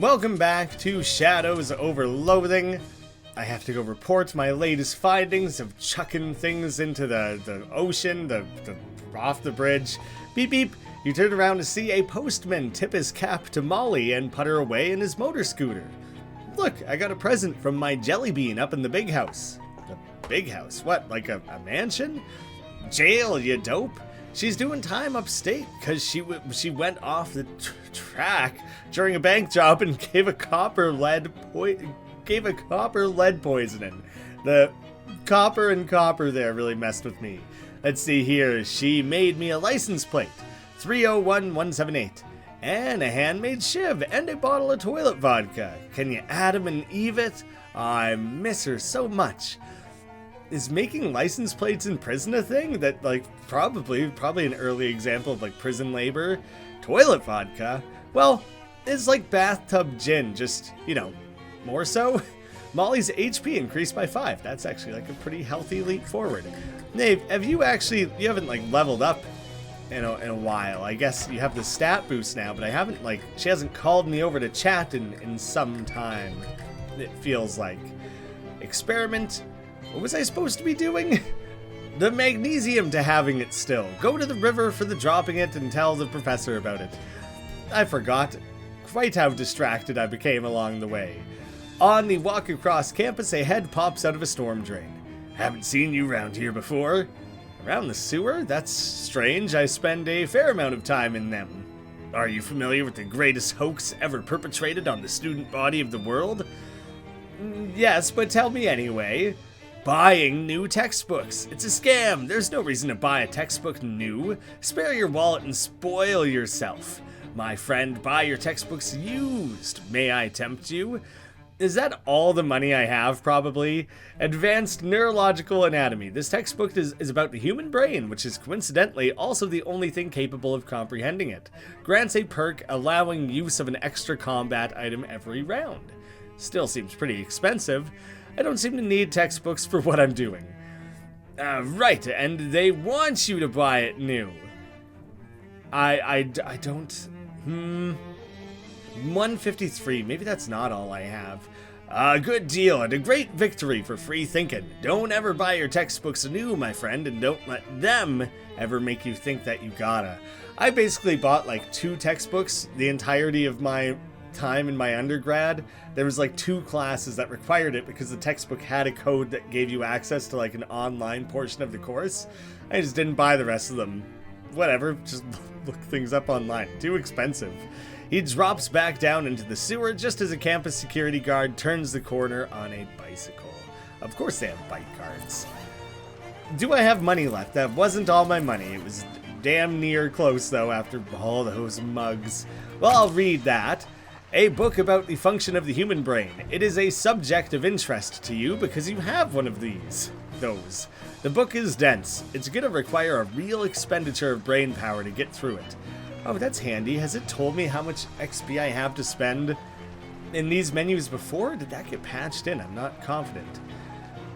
Welcome back to Shadows Over Loathing. I have to go report my latest findings of chucking things into the ocean, off the bridge. Beep beep, you turn around to see a postman tip his cap to Molly and putter away in his motor scooter. Look, I got a present from my jelly bean up in the big house. The big house? What, like a mansion? Jail, you dope. She's doing time upstate because she went off the track during a bank job and gave a copper lead poisoning. The copper and copper there really messed with me. Let's see here. She made me a license plate, 301178, and a handmade shiv and a bottle of toilet vodka. Can you Adam and Eve it? I miss her so much. Is making license plates in prison a thing? That, like, probably an early example of, like, prison labor. Toilet vodka? Well, it's like bathtub gin, just, you know, more so. Molly's HP increased by 5. That's actually, like, a pretty healthy leap forward. Nave, you haven't, like, leveled up in a while. I guess you have the stat boost now, but she hasn't called me over to chat in some time, it feels like. Experiment. What was I supposed to be doing? The magnesium to having it still. Go to the river for the dropping it and tell the professor about it. I forgot quite how distracted I became along the way. On the walk across campus, a head pops out of a storm drain. Haven't seen you around here before. Around the sewer? That's strange. I spend a fair amount of time in them. Are you familiar with the greatest hoax ever perpetrated on the student body of the world? Yes, but tell me anyway. Buying new textbooks. It's a scam. There's no reason to buy a textbook new. Spare your wallet and spoil yourself. My friend, buy your textbooks used. May I tempt you? Is that all the money I have, probably? Advanced Neurological Anatomy. This textbook is about the human brain, which is coincidentally also the only thing capable of comprehending it. Grants a perk allowing use of an extra combat item every round. Still seems pretty expensive. I don't seem to need textbooks for what I'm doing. Right, and they want you to buy it new. I don't... 153, maybe that's not all I have. A good deal and a great victory for free thinking. Don't ever buy your textbooks new, my friend, and don't let them ever make you think that you gotta. I basically bought like 2 textbooks the entirety of my time in my undergrad. There was like 2 classes that required it because the textbook had a code that gave you access to like an online portion of the course. I just didn't buy the rest of them. Whatever, just look things up online. Too expensive. He drops back down into the sewer just as a campus security guard turns the corner on a bicycle. Of course they have bike cards. Do I have money left? That wasn't all my money. It was damn near close though after all those mugs. Well, I'll read that. A book about the function of the human brain. It is a subject of interest to you because you have one of those. The book is dense. It's going to require a real expenditure of brain power to get through it. Oh, that's handy. Has it told me how much XP I have to spend in these menus before? Did that get patched in? I'm not confident.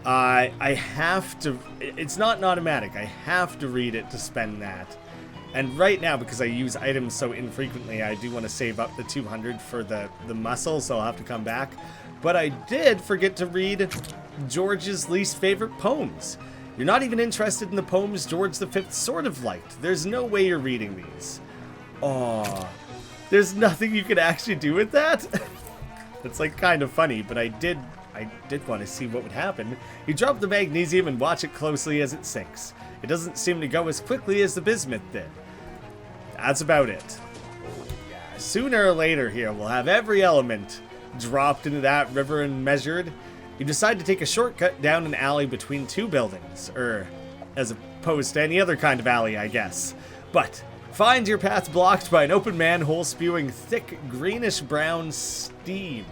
I have to... It's not an automatic. I have to read it to spend that. And right now, because I use items so infrequently, I do want to save up the 200 for the muscle, so I'll have to come back. But I did forget to read George's least favorite poems. You're not even interested in the poems George V sort of liked. There's no way you're reading these. Aw, there's nothing you can actually do with that? It's like kind of funny, but I did want to see what would happen. You drop the magnesium and watch it closely as it sinks. It doesn't seem to go as quickly as the bismuth did. That's about it. Yeah, sooner or later here, we'll have every element dropped into that river and measured. You decide to take a shortcut down an alley between 2 buildings, as opposed to any other kind of alley, I guess. But find your path blocked by an open manhole spewing thick greenish-brown steam.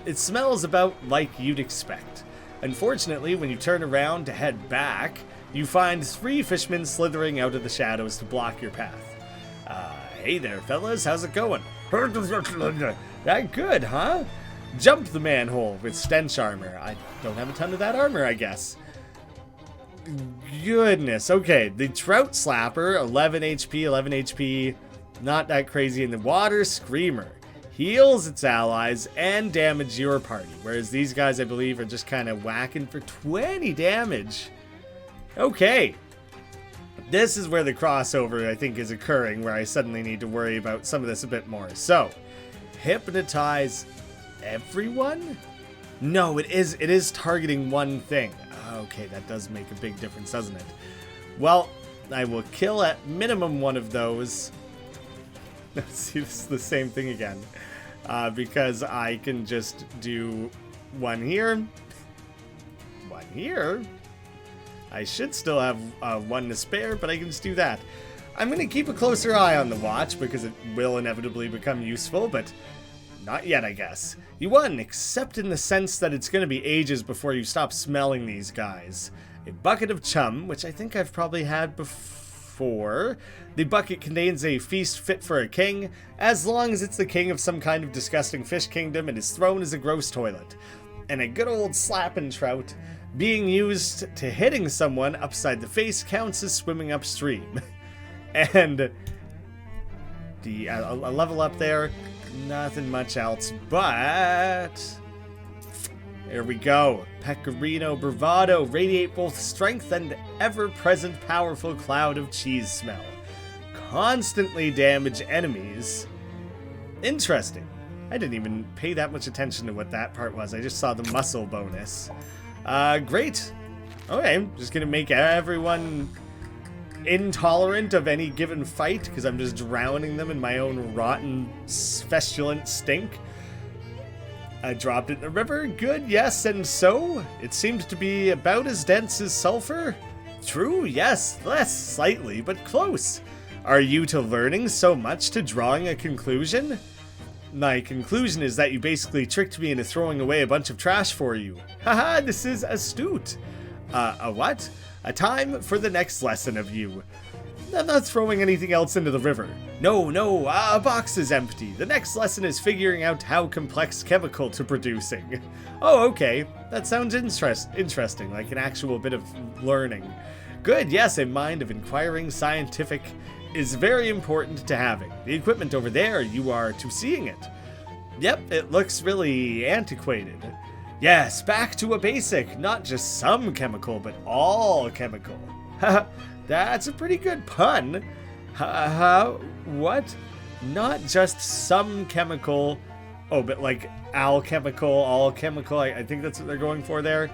It smells about like you'd expect. Unfortunately, when you turn around to head back, you find 3 fishmen slithering out of the shadows to block your path. Hey there, fellas, how's it going? That good, huh? Jump the manhole with stench armor. I don't have a ton of that armor, I guess. Goodness, okay. The Trout Slapper, 11 HP, 11 HP. Not that crazy. In the Water Screamer. heals its allies, and damage your party. Whereas these guys, I believe, are just kind of whacking for 20 damage. Okay. This is where the crossover, I think, is occurring, where I suddenly need to worry about some of this a bit more. So, hypnotize everyone? No, it is targeting one thing. Okay, that does make a big difference, doesn't it? Well, I will kill at minimum one of those. See, this is the same thing again. Because I can just do one here. One here. I should still have one to spare, but I can just do that. I'm going to keep a closer eye on the watch because it will inevitably become useful, but not yet, I guess. You won, except in the sense that it's going to be ages before you stop smelling these guys. A bucket of chum, which I think I've probably had before. The bucket contains a feast fit for a king, as long as it's the king of some kind of disgusting fish kingdom and his throne is a gross toilet. And a good old slapping trout. Being used to hitting someone upside the face counts as swimming upstream. And a level up there, nothing much else, but there we go. Pecorino Bravado, radiate both strength and ever-present powerful cloud of cheese smell. Constantly damage enemies. Interesting. I didn't even pay that much attention to what that part was. I just saw the muscle bonus. Great. Okay, I'm just gonna make everyone intolerant of any given fight because I'm just drowning them in my own rotten, festulent stink. I dropped it in the river. Good, yes, and so? It seemed to be about as dense as sulfur? True, yes, less slightly, but close. Are you to learning so much to drawing a conclusion? My conclusion is that you basically tricked me into throwing away a bunch of trash for you. Haha, this is astute. A what? A time for the next lesson of you. I'm not throwing anything else into the river. No, a box is empty. The next lesson is figuring out how complex chemical to producing. Oh, okay. That sounds interesting, like an actual bit of learning. Good, yes, a mind of inquiring scientific is very important to having. The equipment over there, you are to seeing it. Yep, it looks really antiquated. Yes, back to a basic, not just some chemical, but all chemical. Haha, that's a pretty good pun. What? Not just some chemical. Oh, but like alchemical, all chemical. I think that's what they're going for there.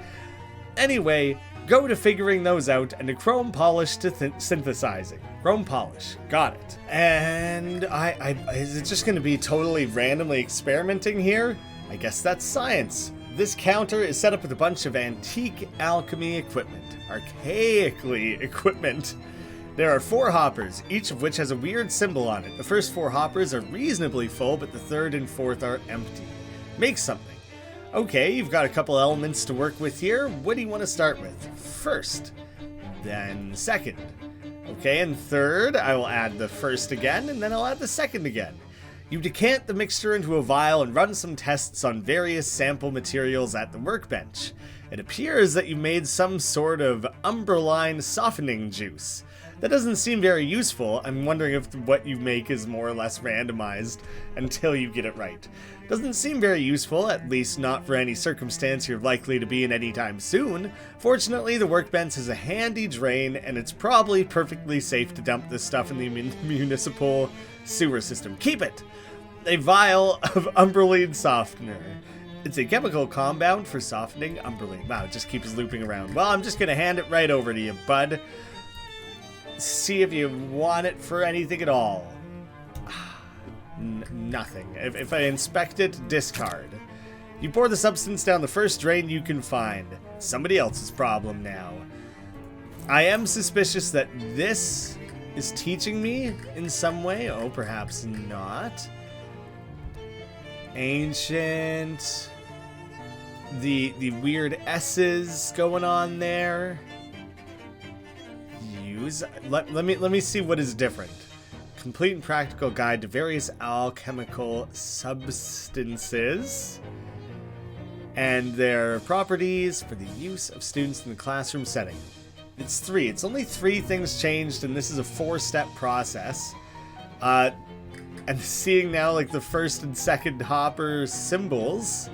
Anyway, go to figuring those out and to chrome polish to synthesizing. Chrome polish. Got it. And is it just going to be totally randomly experimenting here? I guess that's science. This counter is set up with a bunch of antique alchemy equipment. Archaically equipment. There are 4 hoppers, each of which has a weird symbol on it. The first 4 hoppers are reasonably full, but the 3rd and 4th are empty. Make something. Okay, you've got a couple elements to work with here. What do you want to start with? First, then second. Okay, and third, I will add the first again, and then I'll add the second again. You decant the mixture into a vial and run some tests on various sample materials at the workbench. It appears that you made some sort of umbraline softening juice. That doesn't seem very useful. I'm wondering if what you make is more or less randomized until you get it right. Doesn't seem very useful, at least not for any circumstance you're likely to be in anytime soon. Fortunately, the workbench has a handy drain, and it's probably perfectly safe to dump this stuff in the municipal sewer system. Keep it! A vial of umbraline softener. It's a chemical compound for softening umbraline. Wow, it just keeps looping around. Well, I'm just gonna hand it right over to you, bud. See if you want it for anything at all. Nothing. If I inspect it, discard. You pour the substance down the first drain you can find. Somebody else's problem now. I am suspicious that this is teaching me in some way. Oh, perhaps not. Ancient. The weird S's going on there. Use. Let me see what is different. Complete and practical guide to various alchemical substances and their properties for the use of students in the classroom setting. It's 3. It's only 3 things changed, and this is a 4-step process. And seeing now, like, the first and second hopper symbols,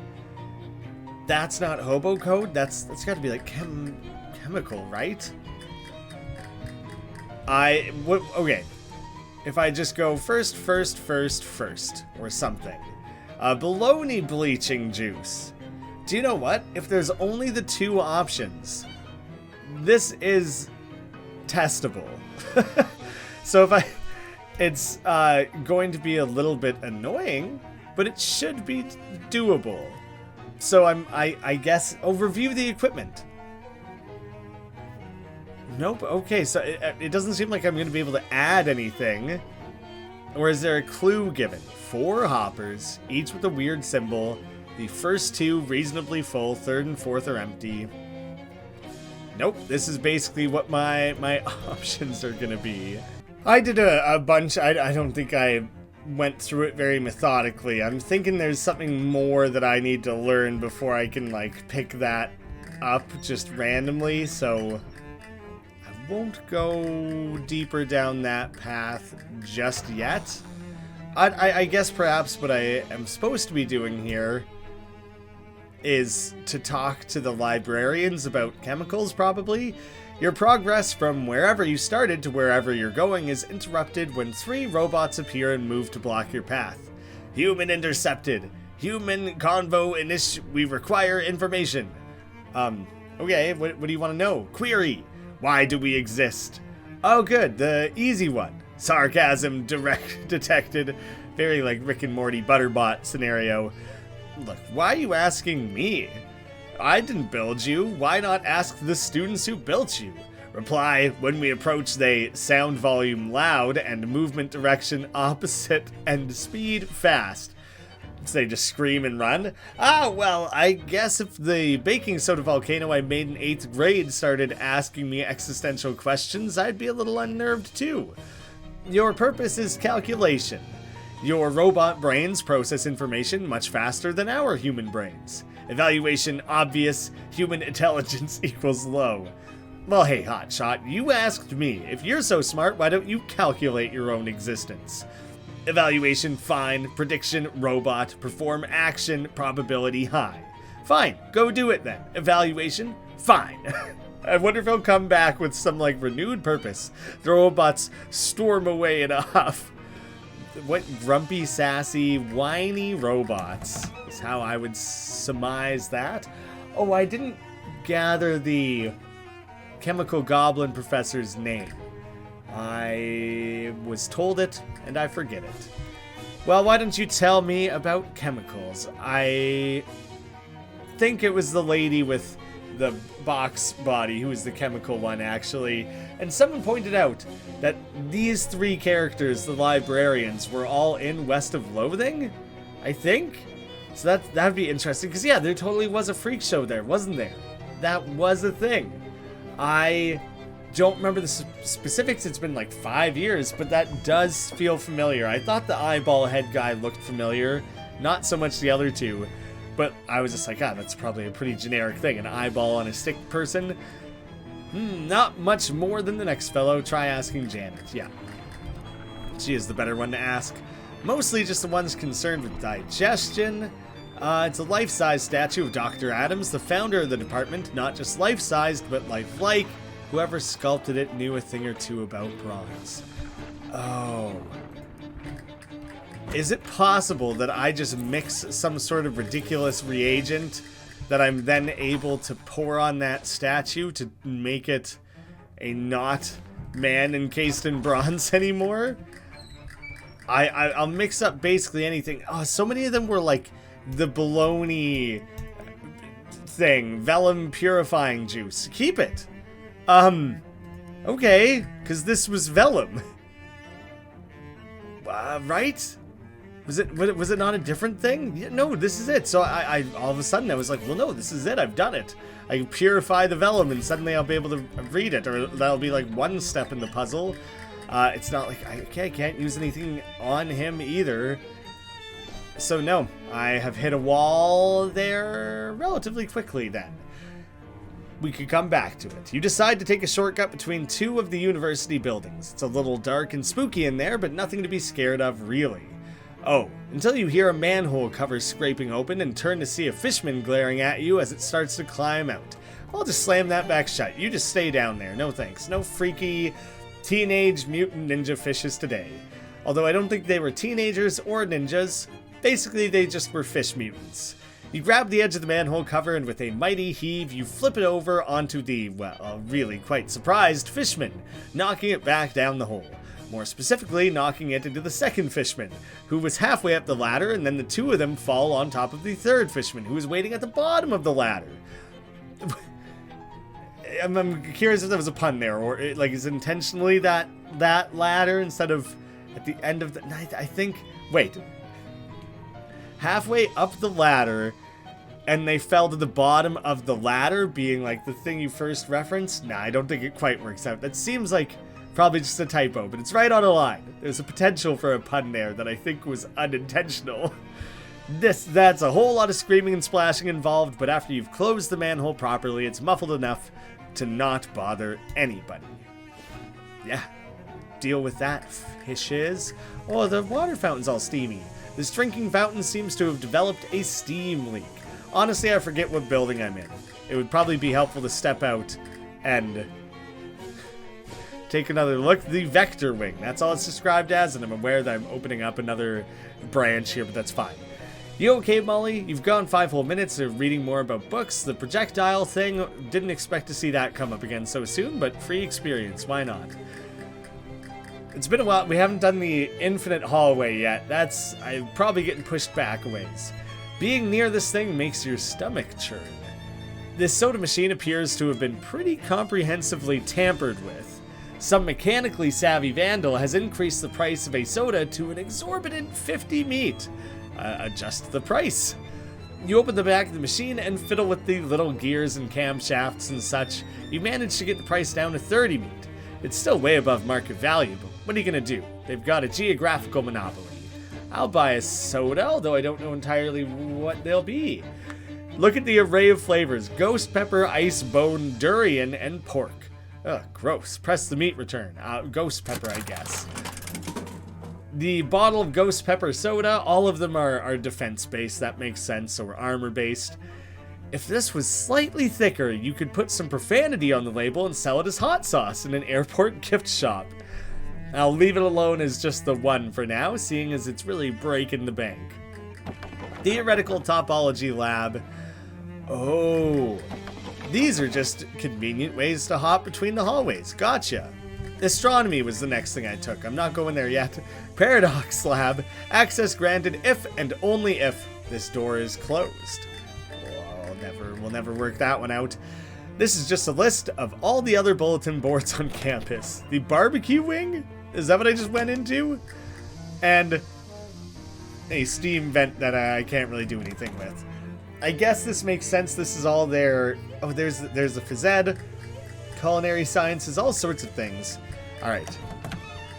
that's not hobo code. That's got to be like chemical, right? Okay. If I just go first, or something. Bologna bleaching juice. Do you know what? If there's only the two options, this is testable. So it's going to be a little bit annoying, but it should be doable. So I guess, review the equipment. Nope. Okay, so it doesn't seem like I'm going to be able to add anything. Or is there a clue given? 4 hoppers, each with a weird symbol. The first 2 reasonably full, 3rd and 4th are empty. Nope, this is basically what my options are going to be. I did a bunch. I don't think I went through it very methodically. I'm thinking there's something more that I need to learn before I can, like, pick that up just randomly, so I won't go deeper down that path just yet. I guess perhaps what I am supposed to be doing here is to talk to the librarians about chemicals, probably. Your progress from wherever you started to wherever you're going is interrupted when 3 robots appear and move to block your path. Human intercepted. Human convo we require information. Okay, what do you want to know? Query. Why do we exist? Oh, good, the easy one. Sarcasm detected. Very like Rick and Morty Butterbot scenario. Look, why are you asking me? I didn't build you. Why not ask the students who built you? Reply, when we approach, they sound volume loud and movement direction opposite and speed fast. So they just scream and run? Ah, well, I guess if the baking soda volcano I made in 8th grade started asking me existential questions, I'd be a little unnerved too. Your purpose is calculation. Your robot brains process information much faster than our human brains. Evaluation obvious, human intelligence equals low. Well, hey, hotshot, you asked me. If you're so smart, why don't you calculate your own existence? Evaluation fine, prediction robot, perform action, probability high. Fine, go do it then. Evaluation fine. I wonder if he'll come back with some, like, renewed purpose. The robots storm away in a huff. What grumpy, sassy, whiny robots is how I would surmise that. Oh, I didn't gather the chemical goblin professor's name. I was told it, and I forget it. Well, why don't you tell me about chemicals? I think it was the lady with the box body who was the chemical one, actually. And someone pointed out that these 3 characters, the librarians, were all in West of Loathing, I think? So that'd be interesting, because yeah, there totally was a freak show there, wasn't there? That was a thing. I don't remember the specifics, it's been like 5 years, but that does feel familiar. I thought the eyeball head guy looked familiar, not so much the other 2. But I was just like, that's probably a pretty generic thing. An eyeball on a stick person. Not much more than the next fellow. Try asking Janet. Yeah. She is the better one to ask. Mostly just the ones concerned with digestion. It's a life-size statue of Dr. Adams, the founder of the department. Not just life-sized, but lifelike. Whoever sculpted it knew a thing or two about bronze. Oh. Is it possible that I just mix some sort of ridiculous reagent that I'm then able to pour on that statue to make it a not man encased in bronze anymore? I'll mix up basically anything. Oh, so many of them were like the bologna thing, vellum purifying juice. Keep it. Okay, because this was vellum. Right? Was it not a different thing? Yeah, no, this is it. So I all of a sudden I was like, well, no, this is it. I've done it. I can purify the vellum, and suddenly I'll be able to read it, or that'll be like one step in the puzzle. It's not like I can't use anything on him either. So no, I have hit a wall there relatively quickly then. we could come back to it. You decide to take a shortcut between two of the university buildings. It's a little dark and spooky in there, but nothing to be scared of, really. Oh, until you hear a manhole cover scraping open and turn to see a fishman glaring at you as it starts to climb out. I'll just slam that back shut. You just stay down there. No thanks. No freaky teenage mutant ninja fishes today. Although I don't think they were teenagers or ninjas. Basically, they just were fish mutants. You grab the edge of the manhole cover and with a mighty heave, you flip it over onto the, well, really quite surprised fishman, knocking it back down the hole. More specifically, knocking it into the second fishman, who was halfway up the ladder, and then the two of them fall on top of the third fishman, who was waiting at the bottom of the ladder. I'm curious if there was a pun there, or is intentionally that ladder instead of at the end of the night. I think, wait, halfway up the ladder, and they fell to the bottom of the ladder, being like the thing you first referenced. Nah, I don't think it quite works out. That seems like probably just a typo, but it's right on a line. There's a potential for a pun there that I think was unintentional. That's a whole lot of screaming and splashing involved, but after you've closed the manhole properly, it's muffled enough to not bother anybody. Yeah, deal with that, fishes. Oh, the water fountain's all steamy. This drinking fountain seems to have developed a steam leak. Honestly, I forget what building I'm in. It would probably be helpful to step out and take another look. The Vector Wing, that's all it's described as, and I'm aware that I'm opening up another branch here, but that's fine. You okay, Molly? You've gone 5 whole minutes of reading more about books. The projectile thing, didn't expect to see that come up again so soon, but free experience, why not? It's been a while. We haven't done the infinite hallway yet. I'm probably getting pushed back a ways. Being near this thing makes your stomach churn. This soda machine appears to have been pretty comprehensively tampered with. Some mechanically savvy vandal has increased the price of a soda to an exorbitant 50 meat. Adjust the price. You open the back of the machine and fiddle with the little gears and camshafts and such. You manage to get the price down to 30 meat. It's still way above market value, but what are you gonna do? They've got a geographical monopoly. I'll buy a soda, although I don't know entirely what they'll be. Look at the array of flavors. Ghost pepper, ice bone, durian, and pork. Ugh, gross. Press the meat return. Ghost pepper, I guess. The bottle of ghost pepper soda, all of them are defense-based. That makes sense, or armor-based. If this was slightly thicker, you could put some profanity on the label and sell it as hot sauce in an airport gift shop. I'll leave it alone as just the one for now, seeing as it's really breaking the bank. Theoretical topology lab. Oh, these are just convenient ways to hop between the hallways. Gotcha. Astronomy was the next thing I took. I'm not going there yet. Paradox lab. Access granted if and only if this door is closed. We'll never work that one out. This is just a list of all the other bulletin boards on campus. The barbecue wing? Is that what I just went into? And a steam vent that I can't really do anything with. I guess this makes sense. This is all their... Oh, there's the phys ed, culinary sciences, all sorts of things. All right.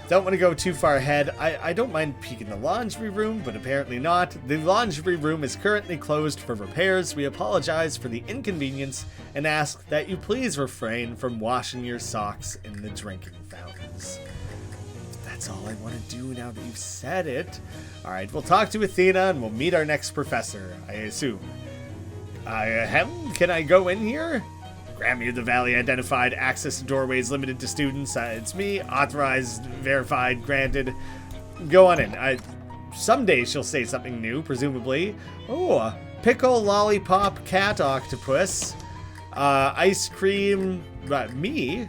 Don't want to go too far ahead. I don't mind peeking the laundry room, but apparently not. The laundry room is currently closed for repairs. We apologize for the inconvenience and ask that you please refrain from washing your socks in the drinking fountains. That's all I want to do now that you've said it. All right, we'll talk to Athena and we'll meet our next professor, I assume. Can I go in here? Graeme the Valley identified. Access to doorways limited to students. It's me. Authorized, verified, granted. Go on in. Someday she'll say something new, presumably. Oh, pickle, lollipop, cat, octopus. Ice cream. Me?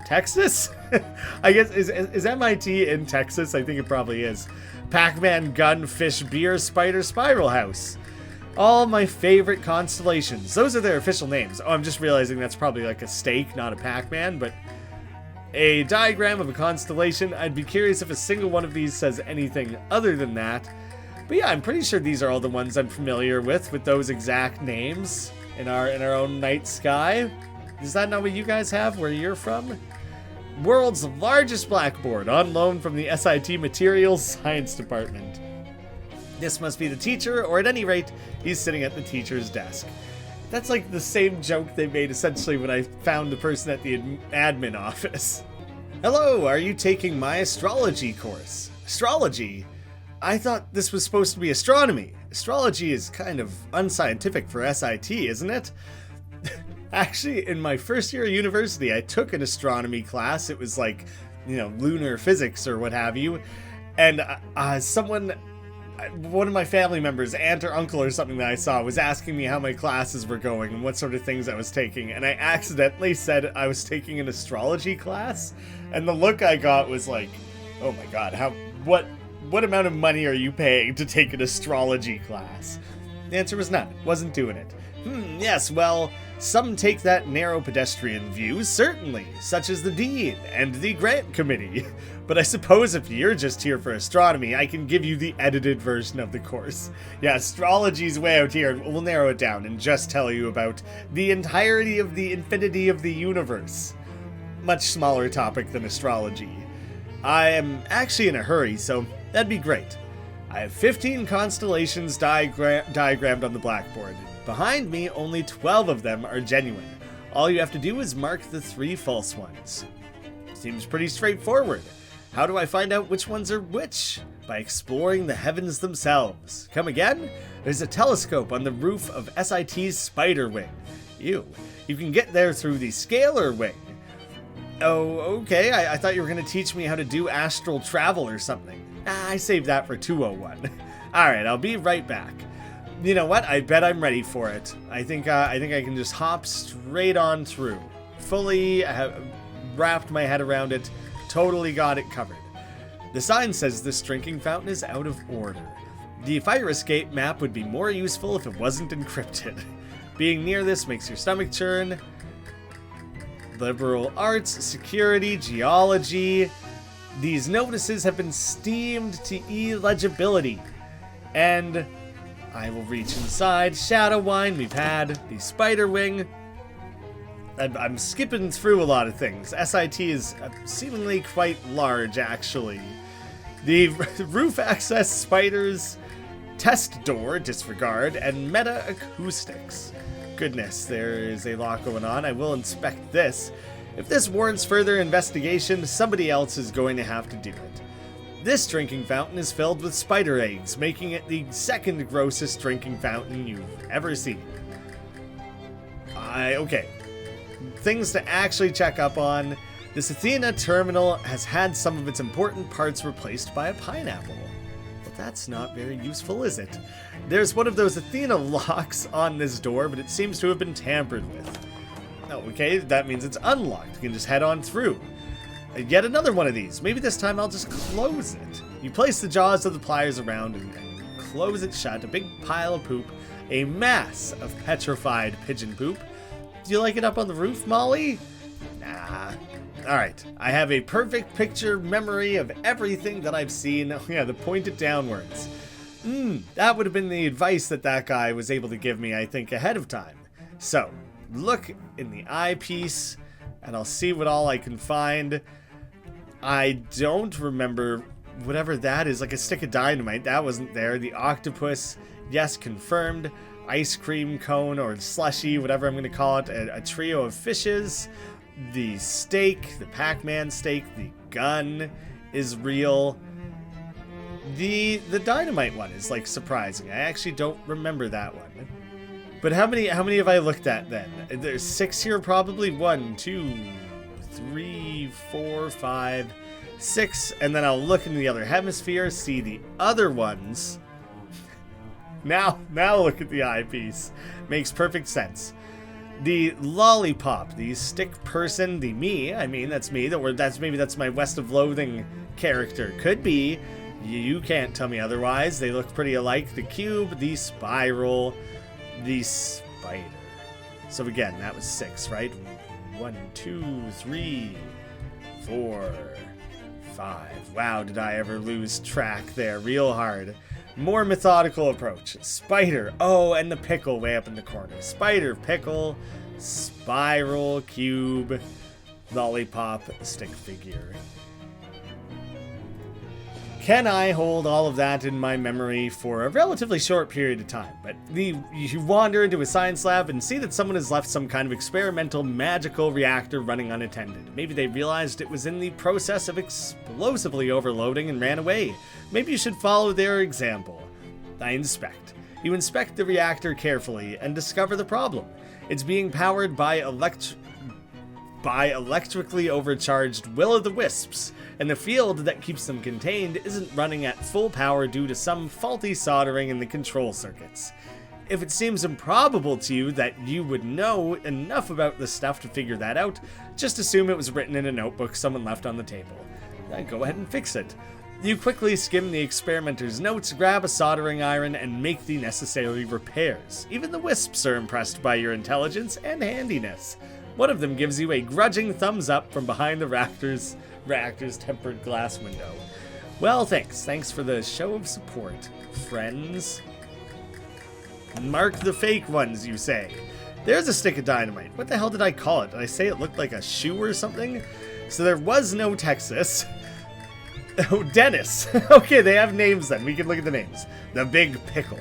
Texas? I guess, is MIT in Texas? I think it probably is. Pac-Man, gun, fish, beer, spider, spiral house. All my favorite constellations. Those are their official names. Oh, I'm just realizing that's probably like a steak, not a Pac-Man, but a diagram of a constellation. I'd be curious if a single one of these says anything other than that. But yeah, I'm pretty sure these are all the ones I'm familiar with those exact names in our own night sky. Is that not what you guys have where you're from? World's largest blackboard on loan from the SIT Materials Science Department. This must be the teacher, or at any rate, he's sitting at the teacher's desk. That's like the same joke they made essentially when I found the person at the admin office. Hello, are you taking my astrology course? Astrology? I thought this was supposed to be astronomy. Astrology is kind of unscientific for SIT, isn't it? Actually, in my first year of university, I took an astronomy class. It was like, lunar physics or what have you. And one of my family members, aunt or uncle or something that I saw, was asking me how my classes were going and what sort of things I was taking. And I accidentally said I was taking an astrology class. And the look I got was like, oh my god, what amount of money are you paying to take an astrology class? The answer was none. Wasn't doing it. Yes, well, some take that narrow pedestrian view, certainly, such as the Dean and the Grant Committee. But I suppose if you're just here for astronomy, I can give you the edited version of the course. Yeah, astrology's way out here. We'll narrow it down and just tell you about the entirety of the infinity of the universe. Much smaller topic than astrology. I am actually in a hurry, so that'd be great. I have 15 constellations diagrammed on the blackboard. Behind me, only 12 of them are genuine. All you have to do is mark the 3 false ones. Seems pretty straightforward. How do I find out which ones are which? By exploring the heavens themselves. Come again? There's a telescope on the roof of SIT's Spider Wing. Ew. You can get there through the Scalar Wing. Oh, okay. I thought you were going to teach me how to do astral travel or something. I saved that for 201. Alright, I'll be right back. You know what? I bet I'm ready for it. I think I can just hop straight on through. Fully have wrapped my head around it. Totally got it covered. The sign says this drinking fountain is out of order. The fire escape map would be more useful if it wasn't encrypted. Being near this makes your stomach churn. Liberal arts, security, geology. These notices have been steamed to illegibility. And I will reach inside. Shadow wine, we've had. The spider wing. I'm skipping through a lot of things. SIT is seemingly quite large, actually. The roof access spiders, test door, disregard, and meta acoustics. Goodness, there is a lot going on. I will inspect this. If this warrants further investigation, somebody else is going to have to do it. This drinking fountain is filled with spider eggs, making it the second grossest drinking fountain you've ever seen. Okay. Things to actually check up on. This Athena terminal has had some of its important parts replaced by a pineapple. But that's not very useful, is it? There's one of those Athena locks on this door, but it seems to have been tampered with. Oh, okay, that means it's unlocked. You can just head on through. Yet another one of these. Maybe this time I'll just close it. You place the jaws of the pliers around and close it shut. A big pile of poop. A mass of petrified pigeon poop. Do you like it up on the roof, Molly? Nah. Alright, I have a perfect picture memory of everything that I've seen. Oh yeah, the pointed downwards. That would have been the advice that guy was able to give me, I think, ahead of time. So, look in the eyepiece, and I'll see what all I can find. I don't remember whatever that is, like a stick of dynamite. That wasn't there. The octopus, yes, confirmed. Ice cream cone or slushy, whatever I'm going to call it. A trio of fishes. The steak, the Pac-Man steak. The gun is real. The dynamite one is like surprising. I actually don't remember that one. But how many have I looked at then? There's 6 here probably. 1, 2, 3, 4, 5, 6. And then I'll look in the other hemisphere, see the other ones. Now look at the eyepiece. Makes perfect sense. The lollipop, the stick person, the me, I mean, that's me. Maybe that's my West of Loathing character. Could be. You can't tell me otherwise. They look pretty alike. The cube, the spiral, the spider. So again, that was 6, right? 1, 2, 3, 4, 5. Wow, did I ever lose track there real hard. More methodical approach. Spider. Oh, and the pickle way up in the corner. Spider, pickle, spiral, cube, lollipop, stick figure. can I hold all of that in my memory for a relatively short period of time? But you wander into a science lab and see that someone has left some kind of experimental magical reactor running unattended. Maybe they realized it was in the process of explosively overloading and ran away. Maybe you should follow their example. I inspect. You inspect the reactor carefully and discover the problem. It's being powered by electrically overcharged will-o'-the-wisps, and the field that keeps them contained isn't running at full power due to some faulty soldering in the control circuits. If it seems improbable to you that you would know enough about this stuff to figure that out, just assume it was written in a notebook someone left on the table. Go ahead and fix it. You quickly skim the experimenter's notes, grab a soldering iron, and make the necessary repairs. Even the wisps are impressed by your intelligence and handiness. One of them gives you a grudging thumbs up from behind the reactor's tempered glass window. Well, thanks. Thanks for the show of support, friends. Mark the fake ones, you say. There's a stick of dynamite. What the hell did I call it? Did I say it looked like a shoe or something? So there was no Texas. Oh, Dennis. Okay, they have names then. We can look at the names. The Big Pickle.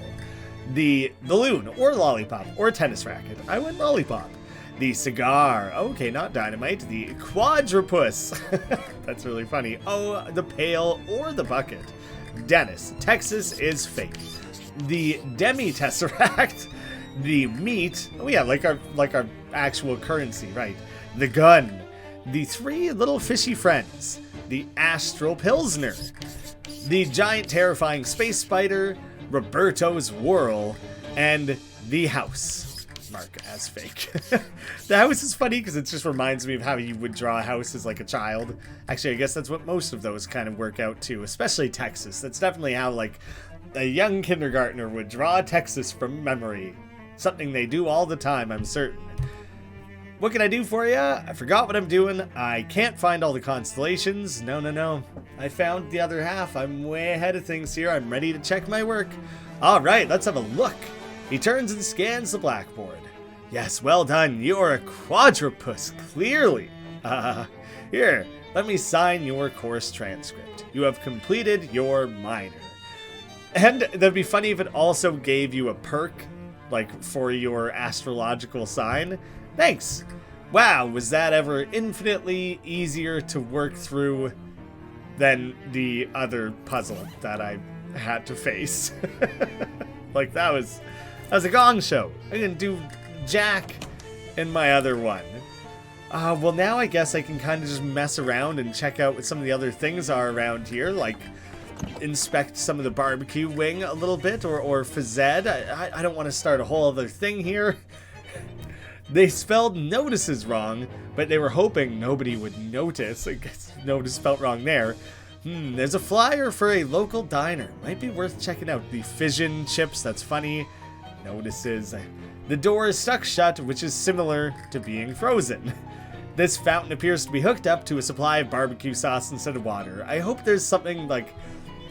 The balloon, or lollipop, or tennis racket. I went lollipop. The cigar. Okay, not dynamite. The quadrupus. That's really funny. Oh, the pail or the bucket. Dennis. Texas is fake. The demi-tesseract. The meat. Oh yeah, like our actual currency, right? The gun. The three little fishy friends. The astral pilsner. The giant terrifying space spider. Roberto's whirl. And the house. Mark as fake. The house is funny because it just reminds me of how you would draw a house as like a child. Actually, I guess that's what most of those kind of work out too, especially Texas. That's definitely how like a young kindergartner would draw Texas from memory. Something they do all the time, I'm certain. What can I do for you? I forgot what I'm doing. I can't find all the constellations. No. I found the other half. I'm way ahead of things here. I'm ready to check my work. All right, let's have a look. He turns and scans the blackboard. Yes, well done. You're a quadrupus, clearly. Here, let me sign your course transcript. You have completed your minor. And that'd be funny if it also gave you a perk, like for your astrological sign. Thanks. Wow, was that ever infinitely easier to work through than the other puzzle that I had to face. Like that was a gong show. I didn't do jack in my other one. Well now I guess I can kind of just mess around and check out what some of the other things are around here, like inspect some of the barbecue wing a little bit, or Fazed. I don't want to start a whole other thing here. They spelled notices wrong, but they were hoping nobody would notice. I guess notice spelled wrong there. There's a flyer for a local diner. Might be worth checking out. The fission chips, that's funny. Notices. The door is stuck shut, which is similar to being frozen. This fountain appears to be hooked up to a supply of barbecue sauce instead of water. I hope there's something like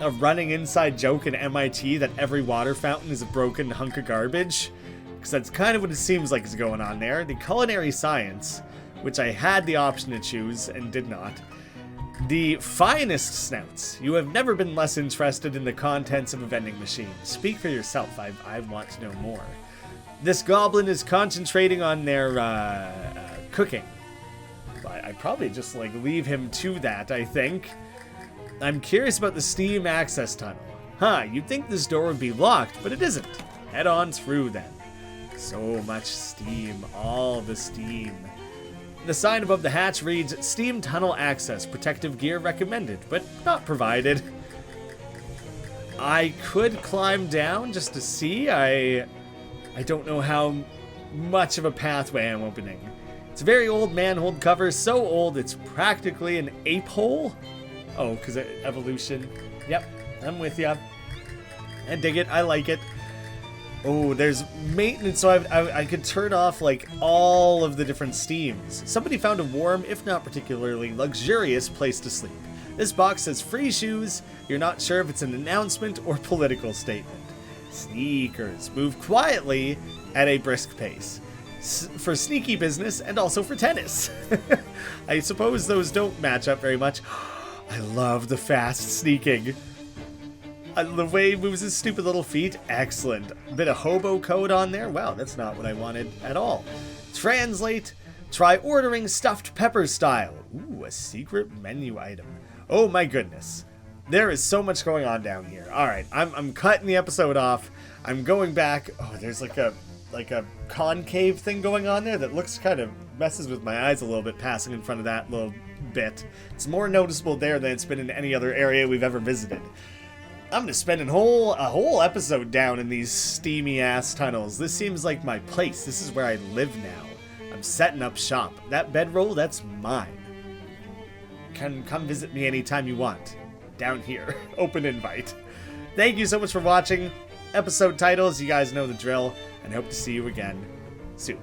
a running inside joke in MIT that every water fountain is a broken hunk of garbage. Because that's kind of what it seems like is going on there. The culinary science, which I had the option to choose and did not. The finest snouts. You have never been less interested in the contents of a vending machine. Speak for yourself. I want to know more. This goblin is concentrating on their cooking. I'd probably just like leave him to that, I think. I'm curious about the steam access tunnel. You'd think this door would be locked, but it isn't. Head on through then. So much steam, all the steam. The sign above the hatch reads, Steam Tunnel Access, protective gear recommended, but not provided. I could climb down just to see. I don't know how much of a pathway I'm opening. It's a very old manhole cover, so old it's practically an ape hole. Oh, because of evolution. Yep, I'm with ya. I dig it, I like it. Oh, there's maintenance, so I could turn off, like, all of the different steams. Somebody found a warm, if not particularly luxurious, place to sleep. This box says free shoes. You're not sure if it's an announcement or political statement. Sneakers. Move quietly at a brisk pace. For sneaky business and also for tennis. I suppose those don't match up very much. I love the fast sneaking. The way he moves his stupid little feet, excellent. Bit of hobo code on there. Wow, that's not what I wanted at all. Translate. Try ordering stuffed pepper style. Ooh, a secret menu item. Oh my goodness. There is so much going on down here. All right, I'm cutting the episode off. I'm going back. Oh, there's like a concave thing going on there that looks kind of messes with my eyes a little bit, passing in front of that little bit. It's more noticeable there than it's been in any other area we've ever visited. I'm gonna spend a whole episode down in these steamy ass tunnels. This seems like my place. This is where I live now. I'm setting up shop. That bedroll, that's mine. Come visit me anytime you want. Down here. Open invite. Thank you so much for watching. Episode titles, you guys know the drill, and hope to see you again soon.